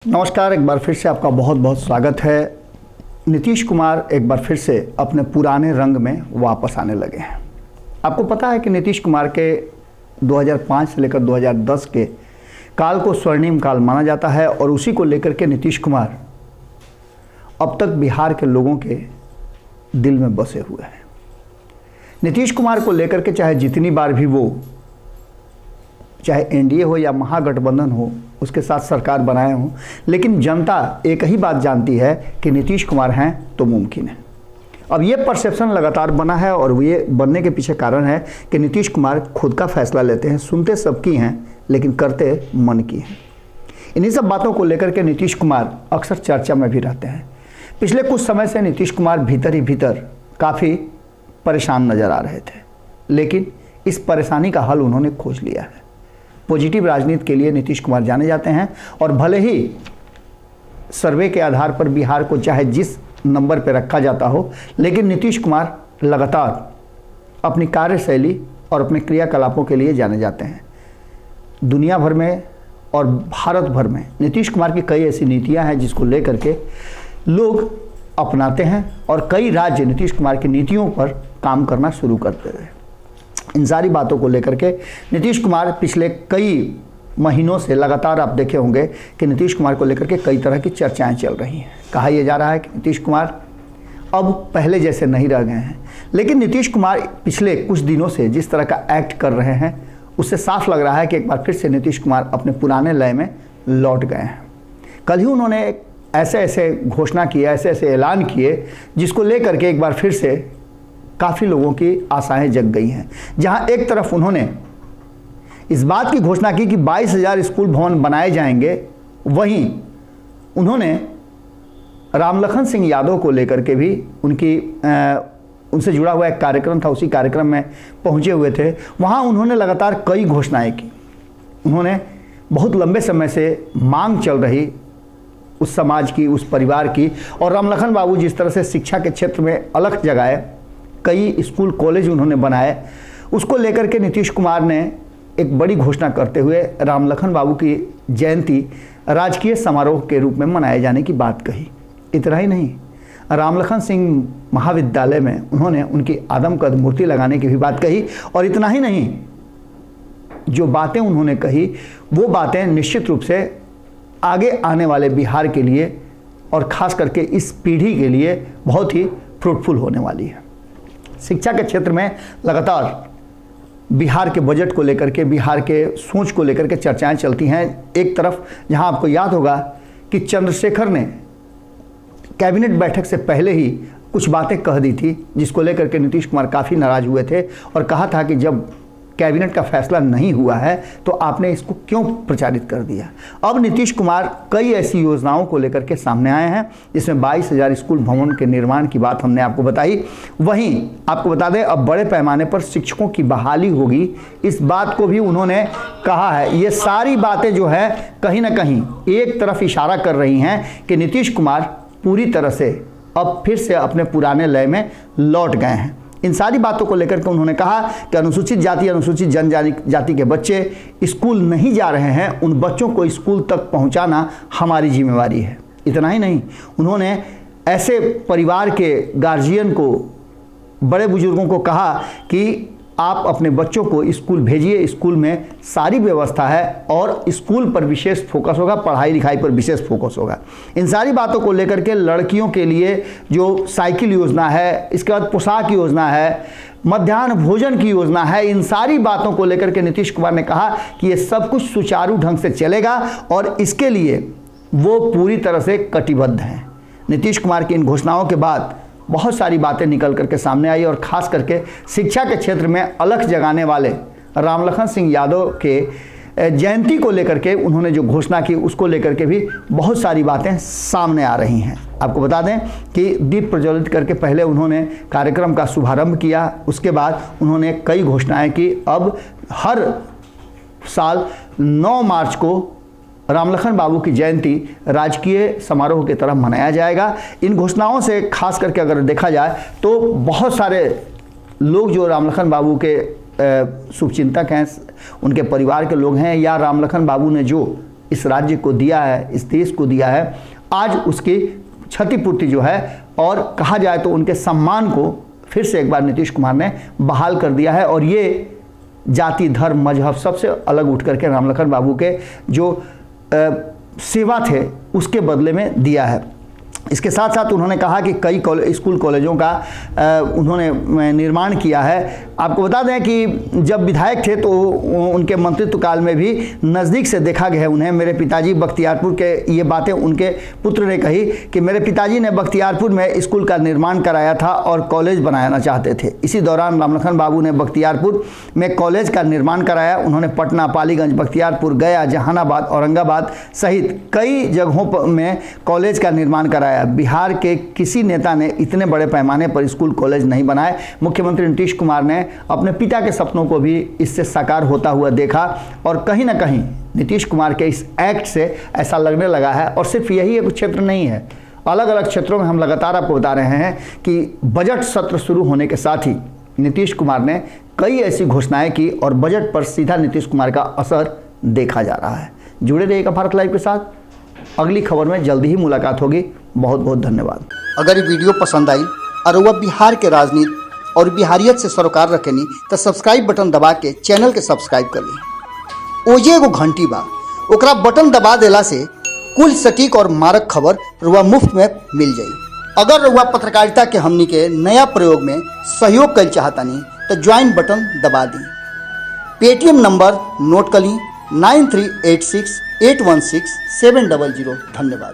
नमस्कार, एक बार फिर से आपका बहुत बहुत स्वागत है। नीतीश कुमार एक बार फिर से अपने पुराने रंग में वापस आने लगे हैं। आपको पता है कि नीतीश कुमार के 2005 से लेकर 2010 के काल को स्वर्णिम काल माना जाता है और उसी को लेकर के नीतीश कुमार अब तक बिहार के लोगों के दिल में बसे हुए हैं। नीतीश कुमार को लेकर के चाहे जितनी बार भी वो, चाहे एनडीए हो या महागठबंधन हो, उसके साथ सरकार बनाए हों, लेकिन जनता एक ही बात जानती है कि नीतीश कुमार हैं तो मुमकिन है। अब ये परसेप्शन लगातार बना है और ये बनने के पीछे कारण है कि नीतीश कुमार खुद का फैसला लेते हैं, सुनते सबकी हैं लेकिन करते मन की हैं। इन्हीं सब बातों को लेकर के नीतीश कुमार अक्सर चर्चा में भी रहते हैं। पिछले कुछ समय से नीतीश कुमार भीतर ही भीतर काफ़ी परेशान नज़र आ रहे थे, लेकिन इस परेशानी का हल उन्होंने खोज लिया है। पॉजिटिव राजनीति के लिए नीतीश कुमार जाने जाते हैं और भले ही सर्वे के आधार पर बिहार को चाहे जिस नंबर पर रखा जाता हो, लेकिन नीतीश कुमार लगातार अपनी कार्यशैली और अपने क्रियाकलापों के लिए जाने जाते हैं। दुनिया भर में और भारत भर में नीतीश कुमार की कई ऐसी नीतियां हैं जिसको लेकर के लोग अपनाते हैं और कई राज्य नीतीश कुमार की नीतियों पर काम करना शुरू करते हैं। इन सारी बातों को लेकर के नीतीश कुमार पिछले कई महीनों से लगातार आप देखे होंगे कि नीतीश कुमार को लेकर के कई तरह की चर्चाएं चल रही हैं। कहा यह जा रहा है कि नीतीश कुमार अब पहले जैसे नहीं रह गए हैं, लेकिन नीतीश कुमार पिछले कुछ दिनों से जिस तरह का एक्ट कर रहे हैं उससे साफ लग रहा है कि एक बार फिर से नीतीश कुमार अपने पुराने लय में लौट गए हैं। कल ही उन्होंने ऐसे ऐसे घोषणा किया, ऐसे ऐसे ऐलान किए जिसको लेकर के एक बार फिर से काफ़ी लोगों की आशाएं जग गई हैं। जहां एक तरफ उन्होंने इस बात की घोषणा की कि 22,000 स्कूल भवन बनाए जाएंगे, वहीं उन्होंने रामलखन सिंह यादव को लेकर के भी उनसे जुड़ा हुआ एक कार्यक्रम था, उसी कार्यक्रम में पहुंचे हुए थे। वहां उन्होंने लगातार कई घोषणाएं की। उन्होंने बहुत लंबे समय से मांग चल रही उस समाज की, उस परिवार की, और रामलखन बाबू जिस तरह से शिक्षा के क्षेत्र में अलख जगाए, कई स्कूल कॉलेज उन्होंने बनाए, उसको लेकर के नीतीश कुमार ने एक बड़ी घोषणा करते हुए रामलखन बाबू की जयंती राजकीय समारोह के रूप में मनाए जाने की बात कही। इतना ही नहीं, रामलखन सिंह महाविद्यालय में उन्होंने उनकी आदमकद मूर्ति लगाने की भी बात कही। और इतना ही नहीं, जो बातें उन्होंने कही वो बातें निश्चित रूप से आगे आने वाले बिहार के लिए और ख़ास करके इस पीढ़ी के लिए बहुत ही फ्रूटफुल होने वाली है। शिक्षा के क्षेत्र में लगातार बिहार के बजट को लेकर के, बिहार के सोच को लेकर के चर्चाएं चलती हैं। एक तरफ जहां आपको याद होगा कि चंद्रशेखर ने कैबिनेट बैठक से पहले ही कुछ बातें कह दी थी जिसको लेकर के नीतीश कुमार काफ़ी नाराज़ हुए थे और कहा था कि जब कैबिनेट का फैसला नहीं हुआ है तो आपने इसको क्यों प्रचारित कर दिया। अब नीतीश कुमार कई ऐसी योजनाओं को लेकर के सामने आए हैं जिसमें 22,000 स्कूल भवन के निर्माण की बात हमने आपको बताई। वहीं आपको बता दें, अब बड़े पैमाने पर शिक्षकों की बहाली होगी, इस बात को भी उन्होंने कहा है। ये सारी बातें जो है कहीं ना कहीं एक तरफ इशारा कर रही हैं कि नीतीश कुमार पूरी तरह से अब फिर से अपने पुराने लय में लौट गए हैं। इन सारी बातों को लेकर के उन्होंने कहा कि अनुसूचित जाति, अनुसूचित जनजाति के बच्चे स्कूल नहीं जा रहे हैं, उन बच्चों को स्कूल तक पहुंचाना हमारी जिम्मेवारी है। इतना ही नहीं, उन्होंने ऐसे परिवार के गार्जियन को, बड़े बुजुर्गों को कहा कि आप अपने बच्चों को स्कूल भेजिए, स्कूल में सारी व्यवस्था है और स्कूल पर विशेष फोकस होगा, पढ़ाई लिखाई पर विशेष फोकस होगा। इन सारी बातों को लेकर के लड़कियों के लिए जो साइकिल योजना है, इसके बाद पोशाक योजना है, मध्याह्न भोजन की योजना है, इन सारी बातों को लेकर के नीतीश कुमार ने कहा कि ये सब कुछ सुचारू ढंग से चलेगा और इसके लिए वो पूरी तरह से कटिबद्ध हैं। नीतीश कुमार की इन घोषणाओं के बाद बहुत सारी बातें निकल करके सामने आई और ख़ास करके शिक्षा के क्षेत्र में अलख जगाने वाले रामलखन सिंह यादव के जयंती को लेकर के उन्होंने जो घोषणा की उसको लेकर के भी बहुत सारी बातें सामने आ रही हैं। आपको बता दें कि दीप प्रज्वलित करके पहले उन्होंने कार्यक्रम का शुभारंभ किया, उसके बाद उन्होंने कई घोषणाएं की। अब हर साल 9 मार्च को रामलखन बाबू की जयंती राजकीय समारोह की तरह मनाया जाएगा। इन घोषणाओं से खास करके अगर देखा जाए तो बहुत सारे लोग जो रामलखन बाबू के शुभचिंतक हैं, उनके परिवार के लोग हैं, या रामलखन बाबू ने जो इस राज्य को दिया है, इस देश को दिया है, आज उसकी क्षतिपूर्ति जो है और कहा जाए तो उनके सम्मान को फिर से एक बार नीतीश कुमार ने बहाल कर दिया है। और ये जाति, धर्म, मजहब सबसे अलग उठ करके रामलखन बाबू के जो सेवा थे उसके बदले में दिया है। इसके साथ साथ उन्होंने कहा कि कई स्कूल कॉलेजों का उन्होंने निर्माण किया है। आपको बता दें कि जब विधायक थे तो उनके मंत्रित्व काल में भी नज़दीक से देखा गया उन्हें। मेरे पिताजी बख्तियारपुर के, ये बातें उनके पुत्र ने कही कि मेरे पिताजी ने बख्तियारपुर में स्कूल का निर्माण कराया था और कॉलेज बनाना चाहते थे। इसी दौरान रामलखन बाबू ने बख्तियारपुर में कॉलेज का निर्माण कराया। उन्होंने पटना, पालीगंज, बख्तियारपुर, गया, जहानाबाद, औरंगाबाद सहित कई जगहों में कॉलेज का निर्माण कराया। बिहार के किसी नेता ने इतने बड़े पैमाने पर स्कूल कॉलेज नहीं बनाए। मुख्यमंत्री नीतीश कुमार ने अपने पिता के सपनों को भी इससे साकार होता हुआ देखा और कहीं ना कहीं नीतीश कुमार के इस एक्ट से ऐसा लगने लगा है। और सिर्फ यही एक क्षेत्र नहीं है, अलग अलग क्षेत्रों में हम लगातार आपको बता रहे हैं कि बजट सत्र शुरू होने के साथ ही नीतीश कुमार ने कई ऐसी घोषणाएं की और बजट पर सीधा नीतीश कुमार का असर देखा जा रहा है। जुड़े रहिएगा भारत लाइव के साथ, अगली खबर में जल्दी ही मुलाकात होगी। बहुत बहुत धन्यवाद। अगर ये वीडियो पसंद आई और वह बिहार के राजनीति और बिहारियत से सरोकार रखेनी तो सब्सक्राइब बटन दबा के चैनल के सब्सक्राइब कर ली। ओजे एगो घंटी बा, ओकरा बटन दबा देला से कुल सटीक और मारक खबर रुआ मुफ्त में मिल जाई। अगर रुआ पत्रकारिता के हमनी के नया प्रयोग में सहयोग कर चाहतानी तो ज्वाइन बटन दबा दी। पेटीएम नंबर नोट कर ली 9386816700। धन्यवाद।